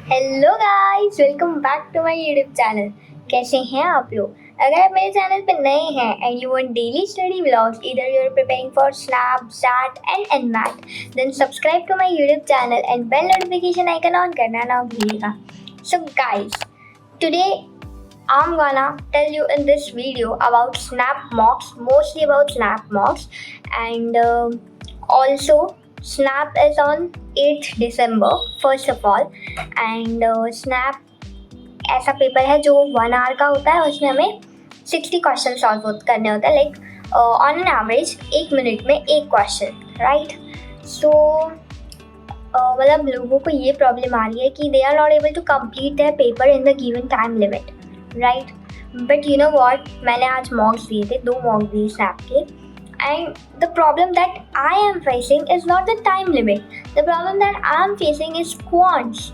Hello guys, welcome back to my YouTube channel. कैसे हैं आप लोग? अगर आप मेरे चैनल पे नए हैं and you want daily study vlogs, इधर you are preparing for SNAP, SAT and NMAT, then subscribe to my YouTube channel and bell notification icon on करना ना भूलिएगा। So guys, today I'm gonna tell you in this video about snap mocks, mostly about snap mocks, and also snap is on 8th December first of all, and snap ऐसा paper है जो 1 our का होता है। उसमें हमें 60 question solve करने होते हैं, like on an average 1 minute में एक क्वेश्चन, राइट। सो मतलब लोगों को ये प्रॉब्लम आ रही है कि they are not able to complete their paper in the given time limit, right. But you know what, मैंने आज मॉक्स दिए थे, 2 मॉक दिए स्नैप के, and the problem that I am facing is not the time limit, the problem that I am facing is quants.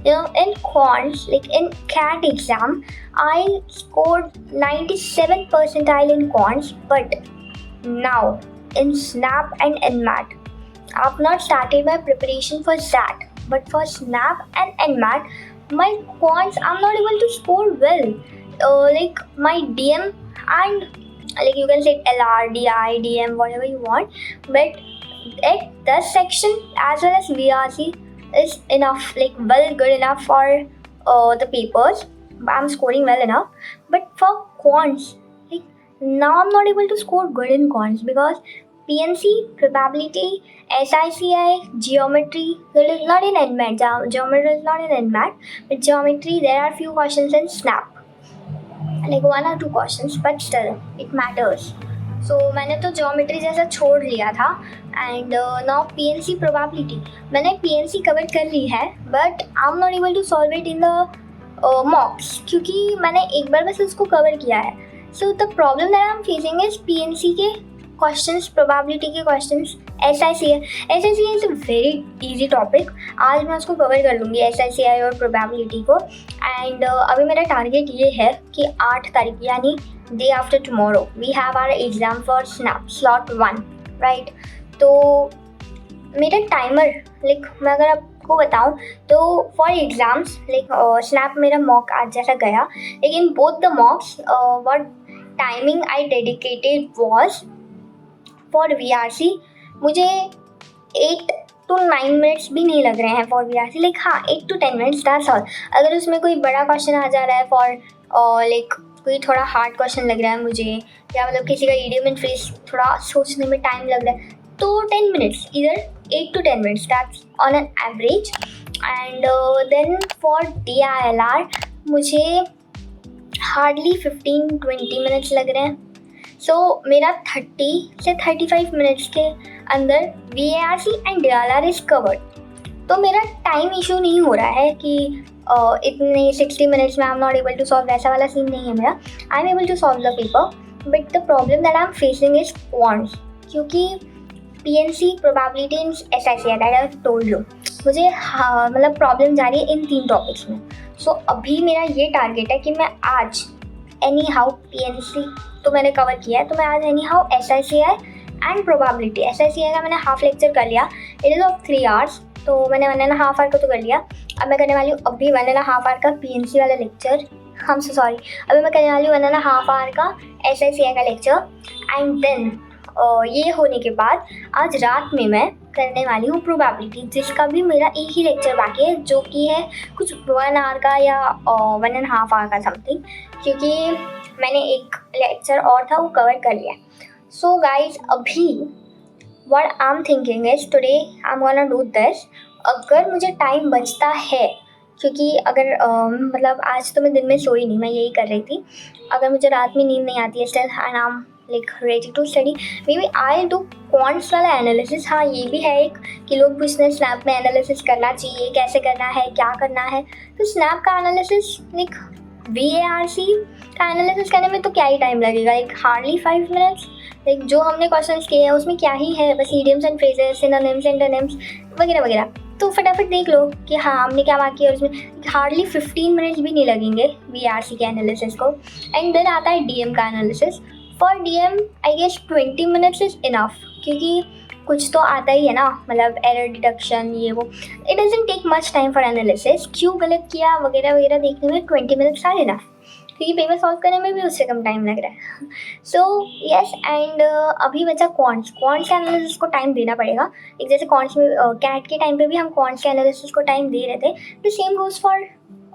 You know, in quants, like in CAT exam, I scored 97 percentile in quants, but now in SNAP and NMAT, I've not started my preparation for SAT, but for SNAP and NMAT, my quants I'm not able to score well. Like my DM and like you can say LR, DI, DM, whatever you want, but at the section as well as VRC is enough, like well good enough for the papers. I'm scoring well enough, but for quants, like now I'm not able to score good in quants because PNC, probability, SICI, geometry, that is not in NMAT. Geometry is not in NMAT, but geometry there are few questions in SNAP, like 1 or 2 questions, but still it matters. So मैंने तो geometry जैसा छोड़ लिया था, and now PNC probability मैंने PNC cover कर ली है, but I am not able to solve it in the mocks, क्योंकि मैंने एक बार बस उसको कवर किया है। So the problem that I am facing is PNC के क्वेश्चंस, प्रोबेबिलिटी के questions, SICI is a very easy topic. आज मैं उसको कवर कर लूँगी, SICI और प्रोबेबिलिटी को। एंड अभी मेरा टारगेट ये है कि 8 तारीख यानी day after tomorrow we have our exam for snap slot 1, right? तो मेरा टाइमर, लाइक मैं अगर आपको बताऊं तो फॉर एग्जाम्स लाइक स्नैप मेरा मॉक आज जैसा गया, लेकिन both the मॉक्स what timing I dedicated was for VRC, मुझे 8 to 9 मिनट्स भी नहीं लग रहे हैं फॉर VRC, लाइक हाँ 8 to 10 मिनट्स दैट्स ऑल। अगर उसमें कोई बड़ा क्वेश्चन आ जा रहा है फॉर लाइक कोई थोड़ा हार्ड क्वेश्चन लग रहा है मुझे, या मतलब किसी का इडियम एंड फ्रेज थोड़ा सोचने में टाइम लग रहा है, तो 10 मिनट्स, इधर 8 to 10 minutes, that's on an average. And then for DILR मुझे हार्डली 15-20 मिनट्स लग रहे हैं। सो मेरा 30 से 35 मिनट्स के अंदर VARC and DLR is covered. तो मेरा टाइम इशू नहीं हो रहा है कि इतने 60 मिनट्स में I am not able to solve, ऐसा वाला सीन नहीं है मेरा। I am able to solve the paper, but the problem that I am facing is quants, क्योंकि PNC, probability and SICI that I told you, मुझे मतलब problem जा रही है इन 3 टॉपिक्स में। सो अभी मेरा ये टारगेट है कि मैं आज एनी हाउ PNC तो मैंने कवर किया है, तो मैं आज any how SICI and probability, SICI का मैंने हाफ लेक्चर कर लिया, इट इज़ ऑफ 3 hours, तो मैंने 1.5 आवर का तो कर लिया। अब मैं करने वाली हूँ अभी 1.5 आवर का PNC वाला लेक्चर, हम सो सॉरी, अभी मैं करने वाली हूँ 1.5 आवर का SICI का लेक्चर, एंड देन ये होने के बाद आज रात में मैं करने वाली हूँ प्रोबेबिलिटी, जिसका भी मेरा एक ही लेक्चर बाकी है, जो कि है कुछ 1 आवर का या 1.5 आवर का समथिंग, क्योंकि मैंने एक लेक्चर और था वो कवर कर लिया। सो गाइज, अभी what I'm thinking is today I'm gonna do this। अगर मुझे टाइम बचता है, क्योंकि अगर मतलब आज तो मैं दिन में सोई नहीं, मैं यही कर रही थी, अगर मुझे रात में नींद नहीं आती है still and I am like ready to study, maybe I do quants वाला एनालिसिस। हाँ ये भी है एक कि लोग पूछते हैं स्नैप में एनालिसिस करना चाहिए, कैसे करना है, क्या करना है, तो स्नैप का एनालिसिस लाइक VARC का एनालिसिस करने में तो क्या ही टाइम लगेगा, लाइक हार्डली 5 मिनट्स। लाइक जो हमने क्वेश्चंस किए हैं उसमें क्या ही है, बस idioms and phrases, synonyms, antonyms वगैरह वगैरह, तो फटाफट देख लो कि हाँ हमने क्या मार्क किया, और उसमें हार्डली 15 मिनट्स भी नहीं लगेंगे VRC के एनालिसिस को। एंड देन आता है DM का analysis. For DM I guess 20 minutes is enough, क्योंकि कुछ तो आता ही है ना, मतलब एरर डिटेक्शन ये वो. It doesn't take much time for analysis. क्यों गलत किया वगैरह वगैरह देखने में 20 मिनट्स आर इनफ, क्योंकि पेपर सॉल्व करने में भी उससे कम टाइम लग रहा है. So yes. एंड अभी बचा क्वांट्स. क्वांट्स के एनालिसिस को टाइम देना पड़ेगा. एक जैसे क्वांट्स में कैट के टाइम पे भी हम क्वांट्स के एनालिसिस को टाइम दे रहे थे. The same goes for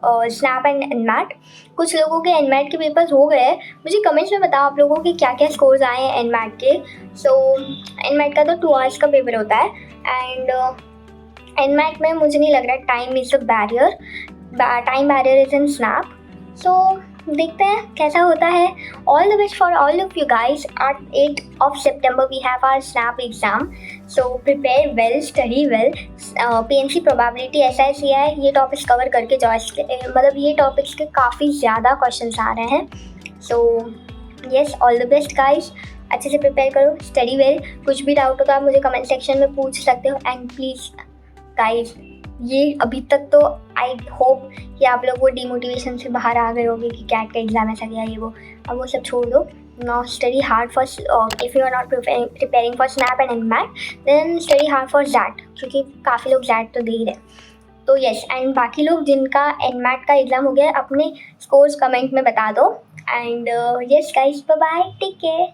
snap and NMAT. कुछ लोगों के एनमैट के पेपर्स हो गए हैं. मुझे कमेंट्स में बताओ आप लोगों के क्या क्या स्कोर्स आए हैं एनमैट के. सो एनमैट का तो 2 आवर्स का पेपर होता है. एंड एनमैट में मुझे नहीं लग रहा time is a barrier. Time barrier is in SNAP. So देखते हैं कैसा होता है. All the best for all of you guys. At 8 of September we have our SNAP exam. So prepare well, study well. PNC probability SICI ये topics cover करके जाओ. मतलब ये टॉपिक्स के काफ़ी ज़्यादा क्वेश्चंस आ रहे हैं. So yes, all the best guys. अच्छे से प्रिपेयर करो, स्टडी वेल. कुछ भी डाउट हो तो आप मुझे कमेंट सेक्शन में पूछ सकते हो. एंड प्लीज़ गाइज, ये अभी तक तो आई होप कि आप लोग वो डिमोटिवेशन से बाहर आ गए होंगे कि कैट का एग्ज़ाम ऐसा गया ये वो. अब वो सब छोड़ दो. Now study hard for if you are not preparing for SNAP and NMAT, then study hard for ZAT, क्योंकि काफ़ी लोग ZAT तो दे ही रहे. तो यस. एंड बाकी लोग जिनका NMAT का एग्ज़ाम हो गया अपने स्कोर्स कमेंट में बता दो. And yes guys, bye bye, take care.